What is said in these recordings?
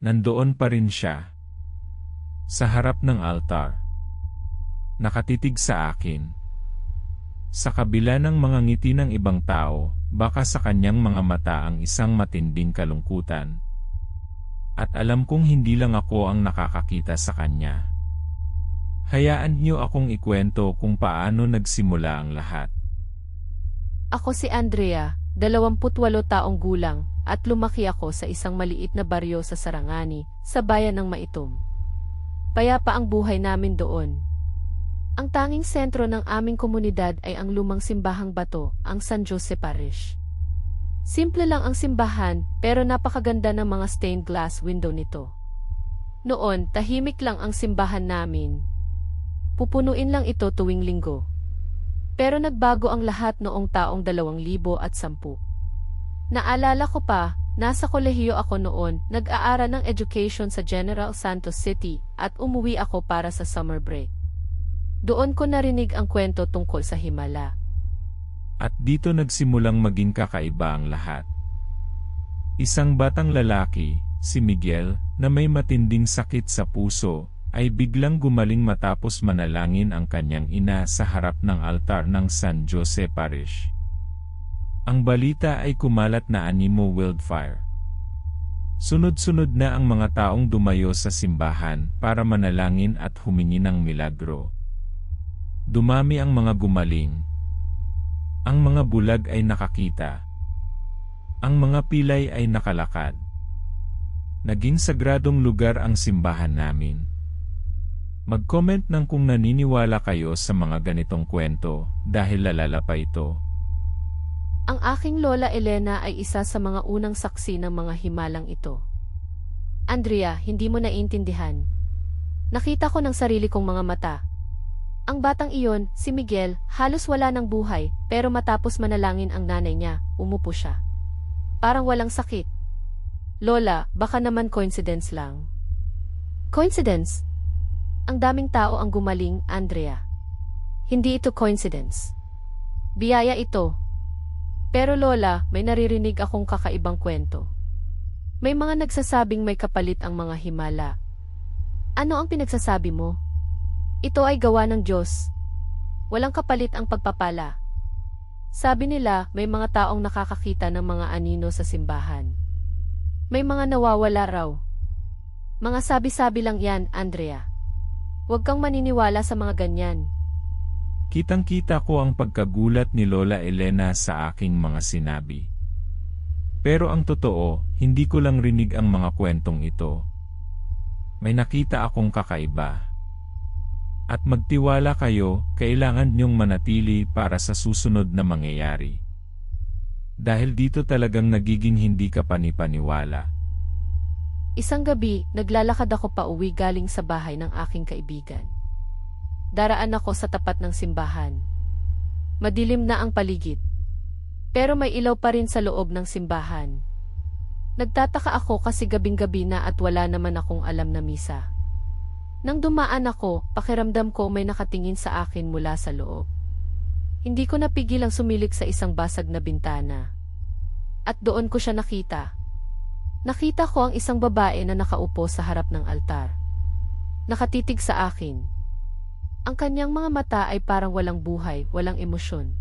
Nandoon pa rin siya. Sa harap ng altar. Nakatitig sa akin. Sa kabila ng mga ngiti ng ibang tao, baka sa kanyang mga mata ang isang matinding kalungkutan. At alam kong hindi lang ako ang nakakakita sa kanya. Hayaan niyo akong ikwento kung paano nagsimula ang lahat. Ako si Andrea, 28 taong gulang, at lumaki ako sa isang maliit na baryo sa Sarangani, sa bayan ng Maitom. Payapa ang buhay namin doon. Ang tanging sentro ng aming komunidad ay ang lumang simbahang bato, ang San Jose Parish. Simple lang ang simbahan, pero napakaganda ng mga stained glass window nito. Noon, tahimik lang ang simbahan namin. Pupunuin lang ito tuwing linggo. Pero nagbago ang lahat noong taong 2010. Naalala ko pa, nasa kolehiyo ako noon, nag-aaral ng education sa General Santos City, at umuwi ako para sa summer break. Doon ko narinig ang kwento tungkol sa Himala. At dito nagsimulang maging kakaiba ang lahat. Isang batang lalaki, si Miguel, na may matinding sakit sa puso, ay biglang gumaling matapos manalangin ang kanyang ina sa harap ng altar ng San Jose Parish. Ang balita ay kumalat na animo wildfire. Sunod-sunod na ang mga taong dumayo sa simbahan para manalangin at humingi ng milagro. Dumami ang mga gumaling. Ang mga bulag ay nakakita. Ang mga pilay ay nakalakad. Naging sagradong lugar ang simbahan namin. Mag-comment ng kung naniniwala kayo sa mga ganitong kwento dahil lalala pa ito. Ang aking lola Elena ay isa sa mga unang saksi ng mga himalang ito. Andrea, hindi mo naiintindihan. Nakita ko ng sarili kong mga mata. Ang batang iyon, si Miguel, halos wala ng buhay, pero matapos manalangin ang nanay niya, umupo siya. Parang walang sakit. Lola, baka naman coincidence lang. Coincidence? Ang daming tao ang gumaling, Andrea. Hindi ito coincidence. Biyaya ito. Pero Lola, may naririnig akong kakaibang kwento. May mga nagsasabing may kapalit ang mga himala. Ano ang pinagsasabi mo? Ito ay gawa ng Diyos. Walang kapalit ang pagpapala. Sabi nila, may mga taong nakakakita ng mga anino sa simbahan. May mga nawawala raw. Mga sabi-sabi lang yan, Andrea. Huwag kang maniniwala sa mga ganyan. Kitang-kita ko ang pagkagulat ni Lola Elena sa aking mga sinabi. Pero ang totoo, hindi ko lang rinig ang mga kwentong ito. May nakita akong kakaiba. At magtiwala kayo, kailangan niyong manatili para sa susunod na mangyayari. Dahil dito talagang nagiging hindi ka panipaniwala. Isang gabi, naglalakad ako pa uwi galing sa bahay ng aking kaibigan. Daraan ako sa tapat ng simbahan. Madilim na ang paligid. Pero may ilaw pa rin sa loob ng simbahan. Nagtataka ako kasi gabing-gabi na at wala naman akong alam na misa. Nang dumaan ako, pakiramdam ko may nakatingin sa akin mula sa loob. Hindi ko napigilang sumilik sa isang basag na bintana. At doon ko siya nakita. Nakita ko ang isang babae na nakaupo sa harap ng altar. Nakatitig sa akin. Ang kanyang mga mata ay parang walang buhay, walang emosyon.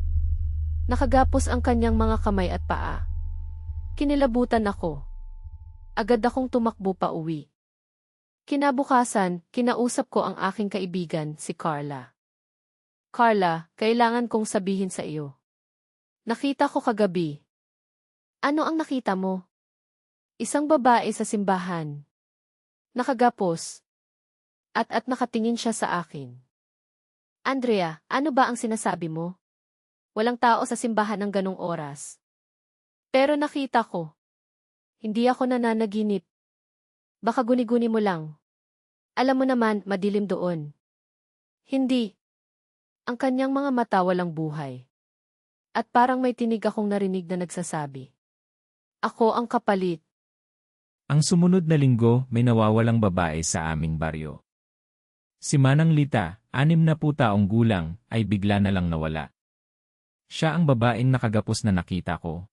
Nakagapos ang kanyang mga kamay at paa. Kinilabutan ako. Agad akong tumakbo pa uwi. Kinabukasan, kinausap ko ang aking kaibigan, si Carla. Carla, kailangan kong sabihin sa iyo. Nakita ko kagabi. Ano ang nakita mo? Isang babae sa simbahan. Nakagapos. At nakatingin siya sa akin. Andrea, ano ba ang sinasabi mo? Walang tao sa simbahan ng ganong oras. Pero nakita ko. Hindi ako nananaginip. Baka guni-guni mo lang. Alam mo naman, madilim doon. Hindi. Ang kanyang mga mata walang buhay. At parang may tinig akong narinig na nagsasabi. Ako ang kapalit. Ang sumunod na linggo, may nawawalang babae sa aming baryo. Si Manang Lita, 60 taong gulang, ay bigla na lang nawala. Siya ang babaeng nakagapos na nakita ko.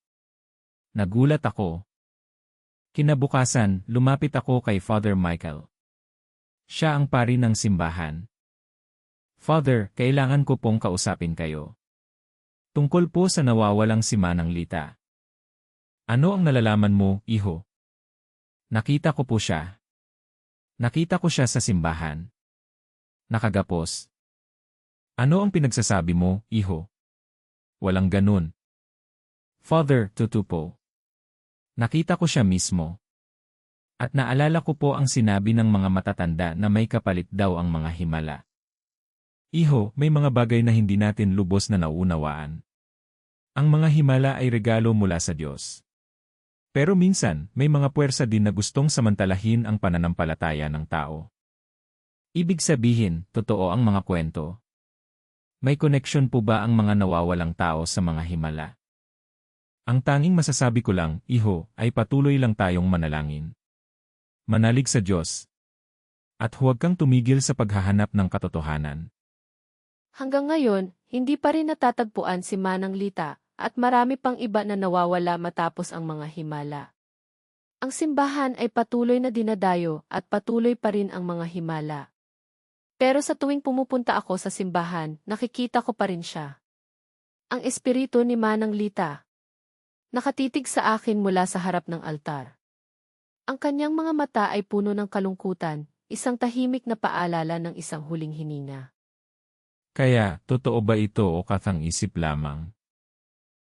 Nagulat ako. Kinabukasan, lumapit ako kay Father Michael. Siya ang pari ng simbahan. Father, kailangan ko pong kausapin kayo. Tungkol po sa nawawalang si Manang Lita. Ano ang nalalaman mo, iho? Nakita ko po siya. Nakita ko siya sa simbahan. Nakagapos. Ano ang pinagsasabi mo, iho? Walang ganun. Father, tutupo. Nakita ko siya mismo. At naalala ko po ang sinabi ng mga matatanda na may kapalit daw ang mga himala. Iho, may mga bagay na hindi natin lubos na nauunawaan. Ang mga himala ay regalo mula sa Diyos. Pero minsan, may mga puwersa din na gustong samantalahin ang pananampalataya ng tao. Ibig sabihin, totoo ang mga kwento. May koneksyon po ba ang mga nawawalang tao sa mga himala? Ang tanging masasabi ko lang, iho, ay patuloy lang tayong manalangin. Manalig sa Diyos. At huwag kang tumigil sa paghahanap ng katotohanan. Hanggang ngayon, hindi pa rin natatagpuan si Manang Lita, at marami pang iba na nawawala matapos ang mga himala. Ang simbahan ay patuloy na dinadayo at patuloy pa rin ang mga himala. Pero sa tuwing pumupunta ako sa simbahan, nakikita ko pa rin siya. Ang espiritu ni Manang Lita. Nakatitig sa akin mula sa harap ng altar. Ang kanyang mga mata ay puno ng kalungkutan, isang tahimik na paalala ng isang huling hininga. Kaya, totoo ba ito o kathang-isip lamang?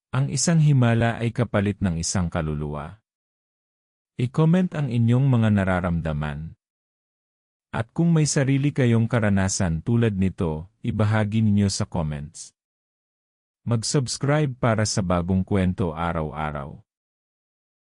Ang isang himala ay kapalit ng isang kaluluwa. I-comment ang inyong mga nararamdaman. At kung may sarili kayong karanasan tulad nito, ibahagi ninyo sa comments. Mag-subscribe para sa bagong kwento araw-araw.